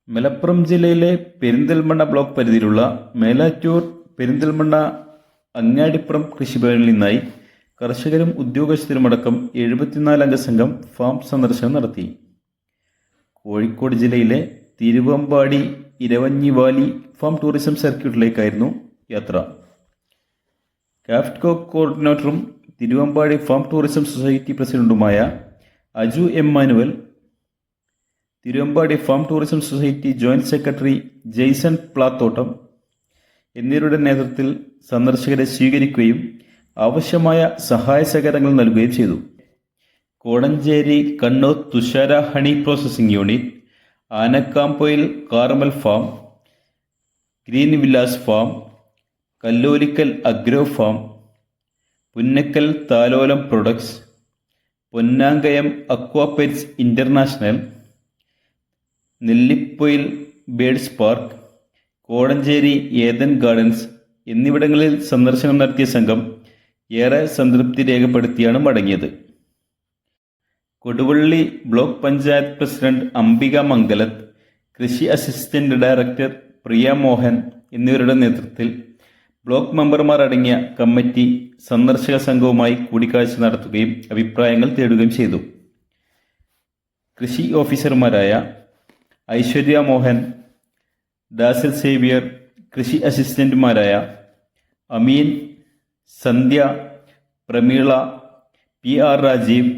മലപ്പുറം ജില്ലയിലെ പെരിന്തൽമണ്ണ ബ്ലോക്ക് പരിധിയിലുള്ള മേലാറ്റൂർ പെരിന്തൽമണ്ണ അങ്ങാടിപ്പുറം കൃഷിഭവനിൽ നിന്നായി കർഷകരും ഉദ്യോഗസ്ഥരുമടക്കം 74 അംഗ സംഘം ഫാം സന്ദർശനം നടത്തി. കോഴിക്കോട് ജില്ലയിലെ തിരുവമ്പാടി ഇരവഞ്ഞിവാലി ഫാം ടൂറിസം സർക്യൂട്ടിലേക്കായിരുന്നു യാത്ര. കാഫ്റ്റ്കോ കോർഡിനേറ്ററും തിരുവമ്പാടി ഫാം ടൂറിസം സൊസൈറ്റി പ്രസിഡന്റുമായ Aju Emmanuel, Thiruvambady farm tourism society joint secretary Jaison Plathottam എന്നിവരുടെ നേതൃത്വത്തിൽ സന്ദർശകരെ സ്വീകരിക്കുകയും ആവശ്യമായ സഹായ സഹകരണങ്ങൾ നൽകുകയും ചെയ്തു. Kodenchery Kannur Thushara honey processing unit, Anakkampoyil Carmel farm, green villas farm, Kallolikkal agro farm, Punnakkal Thalolam products, Ponnankayam aquapets international, Nellipoyil birds park, Kodenchery Eden gardens എന്നിവിടങ്ങളിൽ സന്ദർശനം നടത്തിയ സംഘം ഏറെ സംതൃപ്തി രേഖപ്പെടുത്തിയാണ് മടങ്ങിയത്. കൊടുവള്ളി ബ്ലോക്ക് പഞ്ചായത്ത് പ്രസിഡന്റ് അംബിക മംഗലത്ത്, കൃഷി അസിസ്റ്റന്റ് ഡയറക്ടർ പ്രിയ മോഹൻ എന്നിവരുടെ നേതൃത്വത്തിൽ ബ്ലോക്ക് മെമ്പർമാർ അടങ്ങിയ കമ്മിറ്റി സന്ദർശക സംഘവുമായി കൂടിക്കാഴ്ച നടത്തുകയും അഭിപ്രായങ്ങൾ തേടുകയും ചെയ്തു. കൃഷി ഓഫീസർമാരായ ഐശ്വര്യ മോഹൻ, ഡാസിൽ സേവിയർ, കൃഷി അസിസ്റ്റന്റുമാരായ അമീൻ, സന്ധ്യ, പ്രമീള, PR രാജീവ്,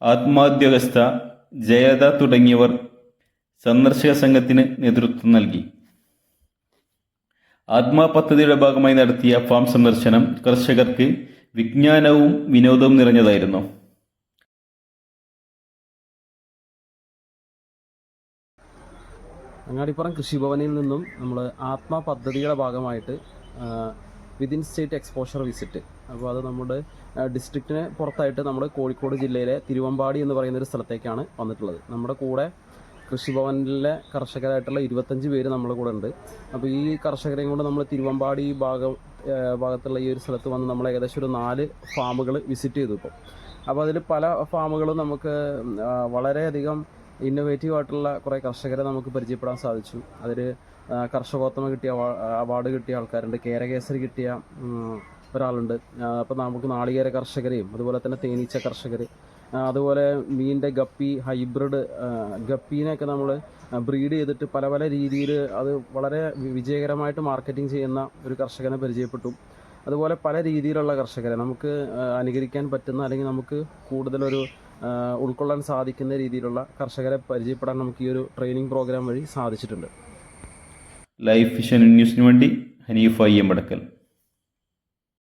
ആത്മാദ്യോഗസ്ഥ ജയത തുടങ്ങിയവർ സന്ദർശക സംഘത്തിന് നേതൃത്വം നൽകി. ആത്മാ പദ്ധതിയുടെ ഭാഗമായി നടത്തിയ ഫാം സന്ദർശനം കർഷകർക്ക് വിജ്ഞാനവും വിനോദവും നിറഞ്ഞതായിരുന്നു. അങ്ങാടിപ്പുറം കൃഷിഭവനിൽ നിന്നും നമ്മൾ ആത്മാ പദ്ധതിയുടെ ഭാഗമായിട്ട് വിതിൻ സ്റ്റേറ്റ് എക്സ്പോഷർ വിസിറ്റ്, അപ്പോൾ അത് നമ്മുടെ ഡിസ്ട്രിക്റ്റിന് പുറത്തായിട്ട് നമ്മുടെ കോഴിക്കോട് ജില്ലയിലെ തിരുവമ്പാടി എന്ന് പറയുന്ന ഒരു സ്ഥലത്തേക്കാണ് വന്നിട്ടുള്ളത്. നമ്മുടെ കൂടെ കൃഷിഭവനിലെ കർഷകരായിട്ടുള്ള 25 പേര് നമ്മുടെ കൂടെ ഉണ്ട്. അപ്പോൾ ഈ കർഷകരെയും കൊണ്ട് നമ്മൾ തിരുവമ്പാടി ഭാഗത്തുള്ള ഈ ഒരു സ്ഥലത്ത് വന്ന് നമ്മൾ ഏകദേശം ഒരു 4 ഫാമുകൾ വിസിറ്റ് ചെയ്തു ഇപ്പോൾ. അപ്പോൾ അതിൽ പല ഫാമുകളും നമുക്ക് വളരെയധികം ഇന്നോവേറ്റീവ് ആയിട്ടുള്ള കുറേ കർഷകരെ നമുക്ക് പരിചയപ്പെടാൻ സാധിച്ചു. അതിൽ കർഷകോത്തമ കിട്ടിയ അവാർഡ് കിട്ടിയ ആൾക്കാരുണ്ട്, കേരകേസരി കിട്ടിയ ഒരാളുണ്ട്. അപ്പോൾ നമുക്ക് നാളികേര കർഷകരെയും അതുപോലെ തന്നെ തേനീച്ച കർഷകർ, അതുപോലെ മീനിൻ്റെ ഗപ്പി ഹൈബ്രിഡ് ഗപ്പീനെയൊക്കെ നമ്മൾ ബ്രീഡ് ചെയ്തിട്ട് പല പല രീതിയിൽ അത് വളരെ വിജയകരമായിട്ട് മാർക്കറ്റിംഗ് ചെയ്യുന്ന ഒരു കർഷകനെ പരിചയപ്പെട്ടു. അതുപോലെ പല രീതിയിലുള്ള കർഷകരെ നമുക്ക് അനുകരിക്കാൻ പറ്റുന്ന അല്ലെങ്കിൽ നമുക്ക് കൂടുതലൊരു ഉൾക്കൊള്ളാൻ സാധിക്കുന്ന രീതിയിലുള്ള കർഷകരെ പരിചയപ്പെടാൻ നമുക്ക് ഈ ഒരു ട്രെയിനിങ് പ്രോഗ്രാം വഴി സാധിച്ചിട്ടുണ്ട്. ലൈഫ് വിഷൻ ന്യൂസിന് വേണ്ടി ഹനീഫ എം വടക്കൽ.